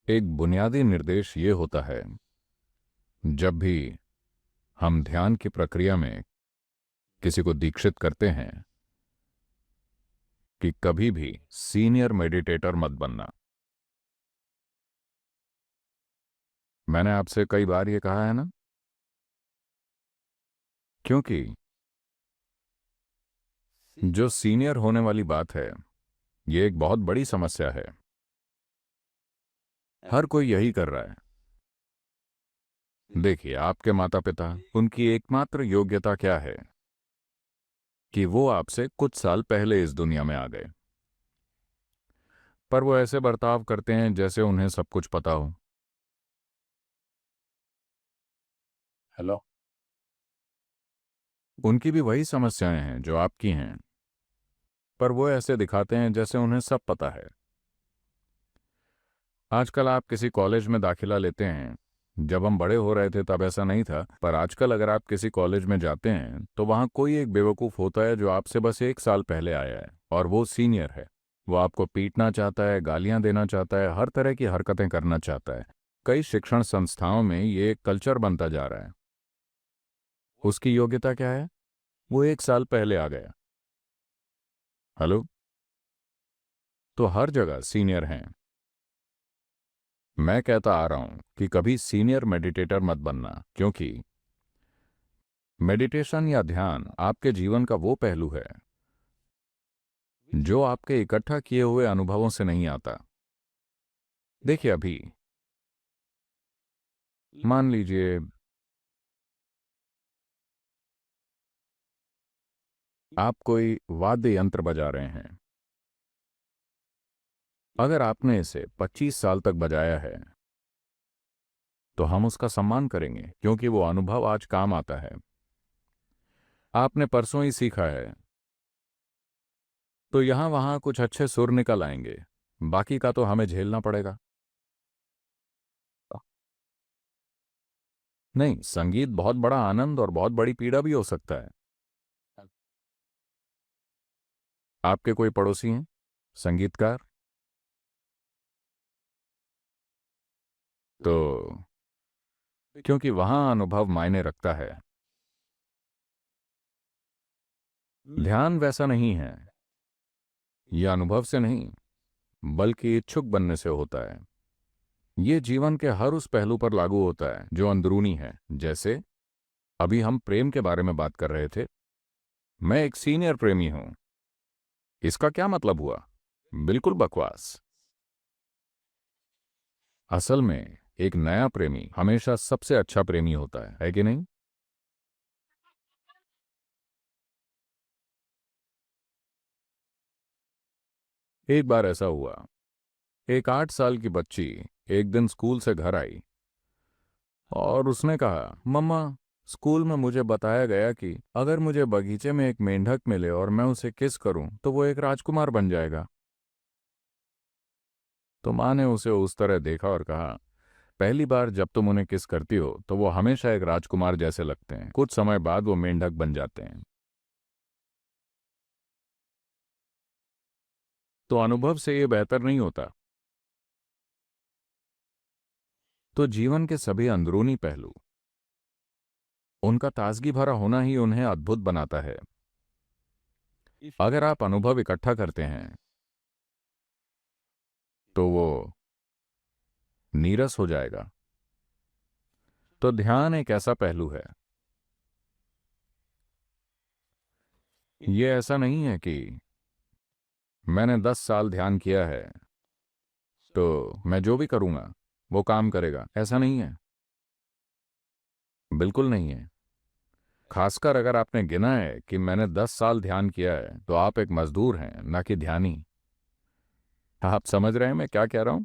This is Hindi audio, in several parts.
एक बुनियादी निर्देश ये होता है, जब भी हम ध्यान की प्रक्रिया में किसी को दीक्षित करते हैं, कि कभी भी सीनियर मेडिटेटर मत बनना। मैंने आपसे कई बार ये कहा है ना, क्योंकि जो सीनियर होने वाली बात है, ये एक बहुत बड़ी समस्या है। हर कोई यही कर रहा है। देखिए, आपके माता पिता, उनकी एकमात्र योग्यता क्या है कि वो आपसे कुछ साल पहले इस दुनिया में आ गए, पर वो ऐसे बर्ताव करते हैं जैसे उन्हें सब कुछ पता हो। हेलो। उनकी भी वही समस्याएं हैं जो आपकी हैं, पर वो ऐसे दिखाते हैं जैसे उन्हें सब पता है। आजकल आप किसी कॉलेज में दाखिला लेते हैं, जब हम बड़े हो रहे थे तब ऐसा नहीं था, पर आजकल अगर आप किसी कॉलेज में जाते हैं तो वहाँ कोई एक बेवकूफ़ होता है जो आपसे बस एक साल पहले आया है, और वो सीनियर है। वो आपको पीटना चाहता है, गालियाँ देना चाहता है, हर तरह की हरकतें करना चाहता है। कई शिक्षण संस्थाओं में ये एक कल्चर बनता जा रहा है। उसकी योग्यता क्या है? वो एक साल पहले आ गया। हेलो। तो हर जगह सीनियर हैं। मैं कहता आ रहा हूं कि कभी सीनियर मेडिटेटर मत बनना, क्योंकि मेडिटेशन या ध्यान आपके जीवन का वो पहलू है जो आपके इकट्ठा किए हुए अनुभवों से नहीं आता। देखिए, अभी मान लीजिए आप कोई वाद्य यंत्र बजा रहे हैं। अगर आपने इसे 25 साल तक बजाया है तो हम उसका सम्मान करेंगे, क्योंकि वो अनुभव आज काम आता है। आपने परसों ही सीखा है, तो यहां वहां कुछ अच्छे सुर निकल आएंगे, बाकी का तो हमें झेलना पड़ेगा। नहीं, संगीत बहुत बड़ा आनंद और बहुत बड़ी पीड़ा भी हो सकता है। आपके कोई पड़ोसी हैं संगीतकार? तो क्योंकि वहां अनुभव मायने रखता है। ध्यान वैसा नहीं है। यह अनुभव से नहीं, बल्कि इच्छुक बनने से होता है। ये जीवन के हर उस पहलू पर लागू होता है जो अंदरूनी है। जैसे अभी हम प्रेम के बारे में बात कर रहे थे। मैं एक सीनियर प्रेमी हूं, इसका क्या मतलब हुआ? बिल्कुल बकवास। असल में एक नया प्रेमी हमेशा सबसे अच्छा प्रेमी होता है कि नहीं? एक बार ऐसा हुआ, एक 8 साल की बच्ची एक दिन स्कूल से घर आई और उसने कहा, मम्मा, स्कूल में मुझे बताया गया कि अगर मुझे बगीचे में एक मेंढक मिले और मैं उसे किस करूं तो वो एक राजकुमार बन जाएगा। तो माँ ने उसे उस तरह देखा और कहा, पहली बार जब तुम उन्हें किस करती हो तो वो हमेशा एक राजकुमार जैसे लगते हैं, कुछ समय बाद वो मेंढक बन जाते हैं। तो अनुभव से ये बेहतर नहीं होता। तो जीवन के सभी अंदरूनी पहलू, उनका ताजगी भरा होना ही उन्हें अद्भुत बनाता है। अगर आप अनुभव इकट्ठा करते हैं तो वो नीरस हो जाएगा। तो ध्यान एक ऐसा पहलू है। ये ऐसा नहीं है कि मैंने 10 साल ध्यान किया है तो मैं जो भी करूंगा वो काम करेगा, ऐसा नहीं है। बिल्कुल नहीं है। खासकर अगर आपने गिना है कि मैंने 10 साल ध्यान किया है, तो आप एक मजदूर हैं, ना कि ध्यानी। आप समझ रहे हैं मैं क्या कह रहा हूं?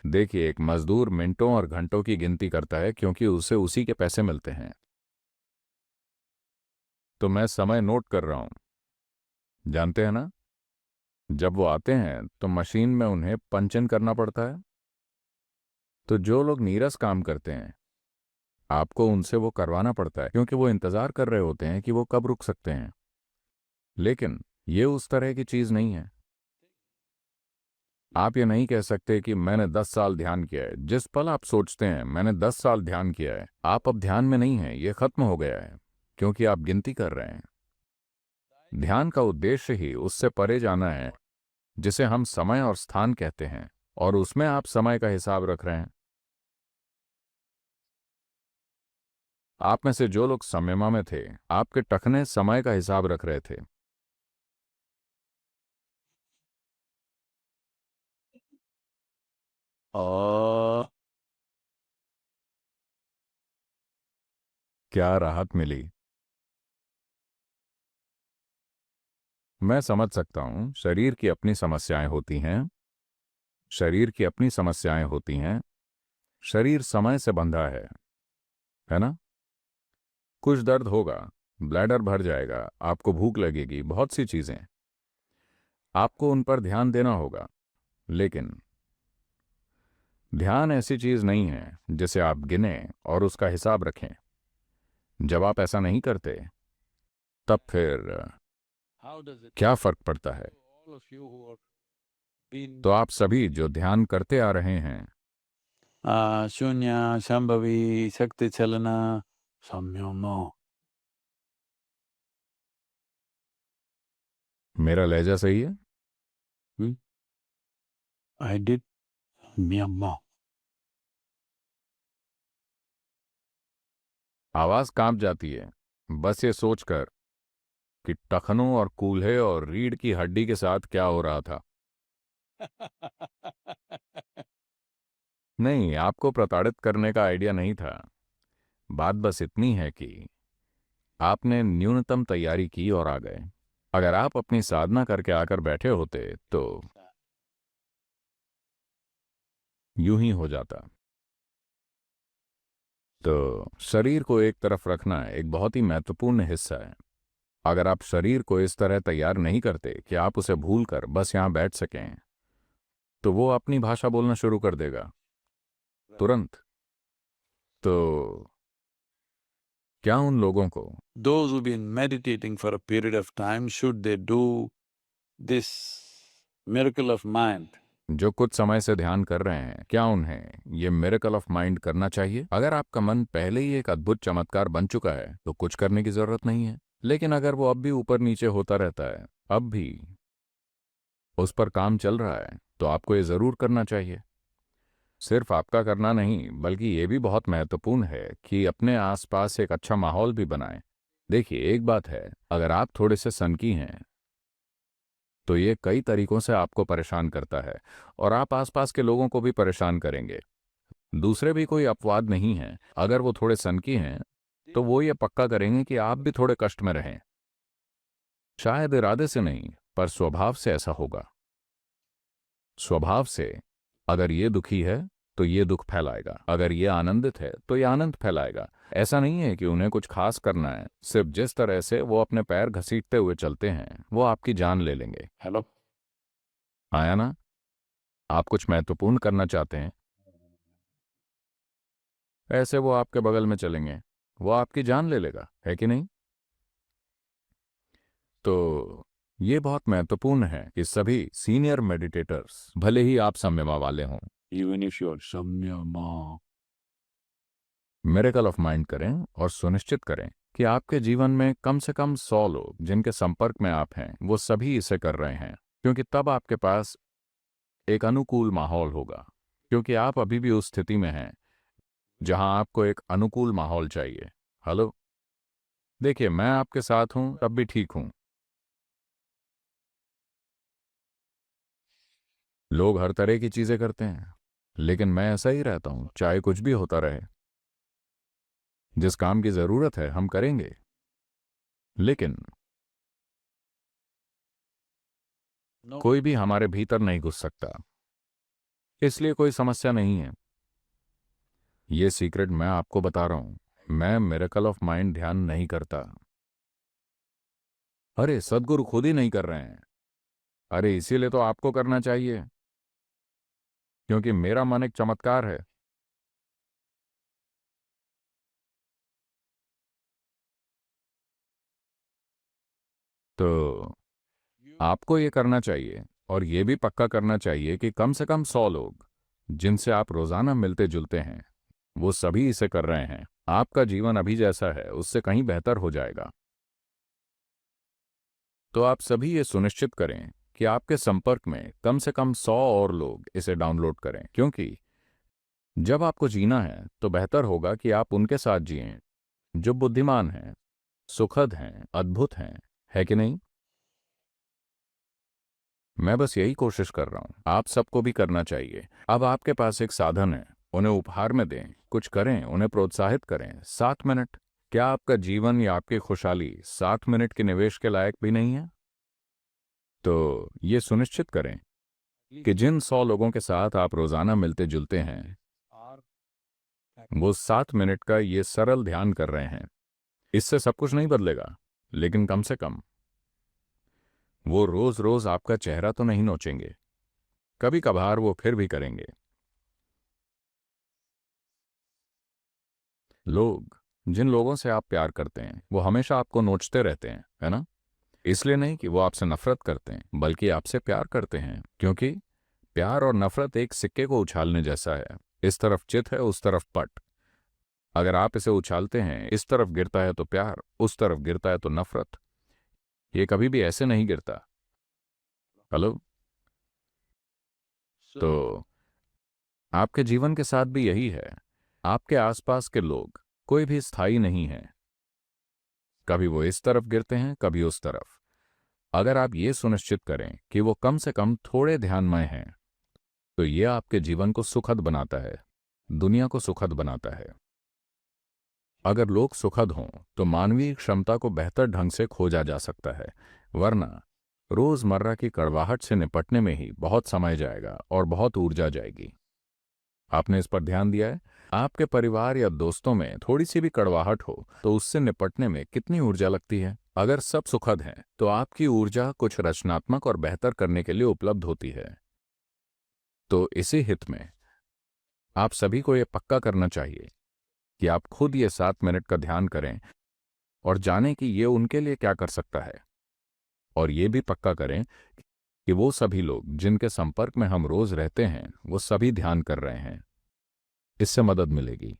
देखिए, एक मजदूर मिनटों और घंटों की गिनती करता है क्योंकि उसे उसी के पैसे मिलते हैं। तो मैं समय नोट कर रहा हूं, जानते हैं ना? जब वो आते हैं तो मशीन में उन्हें पंच इन करना पड़ता है। तो जो लोग नीरस काम करते हैं, आपको उनसे वो करवाना पड़ता है क्योंकि वो इंतजार कर रहे होते हैं कि वो कब रुक सकते हैं। लेकिन ये उस तरह की चीज नहीं है। आप ये नहीं कह सकते कि मैंने 10 साल ध्यान किया है। जिस पल आप सोचते हैं मैंने 10 साल ध्यान किया है, आप अब ध्यान में नहीं हैं, ये खत्म हो गया है, क्योंकि आप गिनती कर रहे हैं। ध्यान का उद्देश्य ही उससे परे जाना है जिसे हम समय और स्थान कहते हैं, और उसमें आप समय का हिसाब रख रहे हैं। आप में से जो लोग संयमा में थे, आपके टखने समय का हिसाब रख रहे थे। और क्या राहत मिली। मैं समझ सकता हूं, शरीर की अपनी समस्याएं होती हैं। शरीर की अपनी समस्याएं होती हैं। शरीर समय से बंधा है ना। कुछ दर्द होगा, ब्लैडर भर जाएगा, आपको भूख लगेगी, बहुत सी चीजें। आपको उन पर ध्यान देना होगा। लेकिन ध्यान ऐसी चीज नहीं है जिसे आप गिने और उसका हिसाब रखें। जब आप ऐसा नहीं करते, तब फिर how does it क्या फर्क पड़ता है। all of you who have been तो आप सभी जो ध्यान करते आ रहे हैं, शून्य शंभवी शक्ति चलना संयमो। मेरा लहजा सही है। I did Myanmar. आवाज कांप जाती है बस ये सोचकर कि टखनों और कूल्हे और रीढ़ की हड्डी के साथ क्या हो रहा था। नहीं, आपको प्रताड़ित करने का आइडिया नहीं था। बात बस इतनी है कि आपने न्यूनतम तैयारी की और आ गए। अगर आप अपनी साधना करके आकर बैठे होते तो यूं ही हो जाता। तो शरीर को एक तरफ रखना एक बहुत ही महत्वपूर्ण हिस्सा है। अगर आप शरीर को इस तरह तैयार नहीं करते कि आप उसे भूलकर बस यहां बैठ सकें, तो वो अपनी भाषा बोलना शुरू कर देगा तुरंत। तो क्या उन लोगों को Those who've been meditating for a period of time, should they do this miracle of mind? जो कुछ समय से ध्यान कर रहे हैं, क्या उन्हें ये मिरेकल ऑफ माइंड करना चाहिए? अगर आपका मन पहले ही एक अद्भुत चमत्कार बन चुका है तो कुछ करने की जरूरत नहीं है। लेकिन अगर वो अब भी ऊपर नीचे होता रहता है, अब भी उस पर काम चल रहा है, तो आपको ये जरूर करना चाहिए। सिर्फ आपका करना नहीं, बल्कि ये भी बहुत महत्वपूर्ण है कि अपने आसपास एक अच्छा माहौल भी बनाएं। देखिए, एक बात है, अगर आप थोड़े से सनकी हैं तो ये कई तरीकों से आपको परेशान करता है, और आप आसपास के लोगों को भी परेशान करेंगे। दूसरे भी कोई अपवाद नहीं है। अगर वो थोड़े सनकी हैं तो वो ये पक्का करेंगे कि आप भी थोड़े कष्ट में रहें। शायद इरादे से नहीं, पर स्वभाव से ऐसा होगा। स्वभाव से। अगर ये दुखी है तो ये दुख फैलाएगा, अगर ये आनंदित है तो ये आनंद फैलाएगा। ऐसा नहीं है कि उन्हें कुछ खास करना है, सिर्फ जिस तरह से वो अपने पैर घसीटते हुए चलते हैं वो आपकी जान ले लेंगे। Hello? आया ना। आप कुछ महत्वपूर्ण करना चाहते हैं, ऐसे वो आपके बगल में चलेंगे, वो आपकी जान ले लेगा, है कि नहीं। तो ये बहुत महत्वपूर्ण है कि सभी सीनियर मेडिटेटर्स, भले ही आप संयमा वाले हों, Even if you're samyama, miracle of mind करें और सुनिश्चित करें कि आपके जीवन में कम से कम 100 लोग जिनके संपर्क में आप हैं वो सभी इसे कर रहे हैं, क्योंकि तब आपके पास एक अनुकूल माहौल होगा। क्योंकि आप अभी भी उस स्थिति में हैं जहां आपको एक अनुकूल माहौल चाहिए। हेलो। देखिए, मैं आपके साथ हूं तब भी ठीक हूं। लोग हर तरह की चीजें करते हैं, लेकिन मैं ऐसा ही रहता हूं, चाहे कुछ भी होता रहे। जिस काम की जरूरत है हम करेंगे, लेकिन no. कोई भी हमारे भीतर नहीं घुस सकता, इसलिए कोई समस्या नहीं है। ये सीक्रेट मैं आपको बता रहा हूं। मैं मिरेकल ऑफ माइंड ध्यान नहीं करता। अरे, सदगुरु खुद ही नहीं कर रहे हैं। अरे, इसीलिए तो आपको करना चाहिए, क्योंकि मेरा मन एक चमत्कार है। तो आपको ये करना चाहिए। और ये भी पक्का करना चाहिए कि कम से कम 100 लोग जिनसे आप रोजाना मिलते जुलते हैं वो सभी इसे कर रहे हैं। आपका जीवन अभी जैसा है उससे कहीं बेहतर हो जाएगा। तो आप सभी ये सुनिश्चित करें कि आपके संपर्क में कम से कम 100 और लोग इसे डाउनलोड करें, क्योंकि जब आपको जीना है तो बेहतर होगा कि आप उनके साथ जिएं जो बुद्धिमान हैं, सुखद हैं, अद्भुत हैं, है कि नहीं? मैं बस यही कोशिश कर रहा हूं, आप सबको भी करना चाहिए। अब आपके पास एक साधन है, उन्हें उपहार में दें, कुछ करें, उन्हें प्रोत्साहित करें। 7 मिनट, क्या आपका जीवन या आपकी खुशहाली 7 मिनट के निवेश के लायक भी नहीं है? तो ये सुनिश्चित करें कि जिन 100 लोगों के साथ आप रोजाना मिलते जुलते हैं वो 7 मिनट का ये सरल ध्यान कर रहे हैं। इससे सब कुछ नहीं बदलेगा, लेकिन कम से कम वो रोज रोज आपका चेहरा तो नहीं नोचेंगे। कभी कभार वो फिर भी करेंगे। लोग, जिन लोगों से आप प्यार करते हैं वो हमेशा आपको नोचते रहते हैं, है ना? इसलिए नहीं कि वो आपसे नफरत करते हैं, बल्कि आपसे प्यार करते हैं, क्योंकि प्यार और नफरत एक सिक्के को उछालने जैसा है। इस तरफ चित है, उस तरफ पट। अगर आप इसे उछालते हैं, इस तरफ गिरता है तो प्यार, उस तरफ गिरता है तो नफरत। ये कभी भी ऐसे नहीं गिरता। हेलो? तो आपके जीवन के साथ भी यही है। आपके आसपास के लोग कोई भी स्थायी नहीं है। कभी वो इस तरफ गिरते हैं, कभी उस तरफ। अगर आप ये सुनिश्चित करें कि वो कम से कम थोड़े ध्यानमय हैं, तो ये आपके जीवन को सुखद बनाता है, दुनिया को सुखद बनाता है। अगर लोग सुखद हों तो मानवीय क्षमता को बेहतर ढंग से खोजा जा सकता है, वरना रोजमर्रा की कड़वाहट से निपटने में ही बहुत समय जाएगा और बहुत ऊर्जा जाएगी। आपने इस पर ध्यान दिया है? आपके परिवार या दोस्तों में थोड़ी सी भी कड़वाहट हो तो उससे निपटने में कितनी ऊर्जा लगती है। अगर सब सुखद हैं तो आपकी ऊर्जा कुछ रचनात्मक और बेहतर करने के लिए उपलब्ध होती है। तो इसी हित में आप सभी को यह पक्का करना चाहिए कि आप खुद ये 7 मिनट का ध्यान करें और जानें कि ये उनके लिए क्या कर सकता है। और ये भी पक्का करें कि वो सभी लोग जिनके संपर्क में हम रोज रहते हैं वो सभी ध्यान कर रहे हैं। इससे मदद मिलेगी।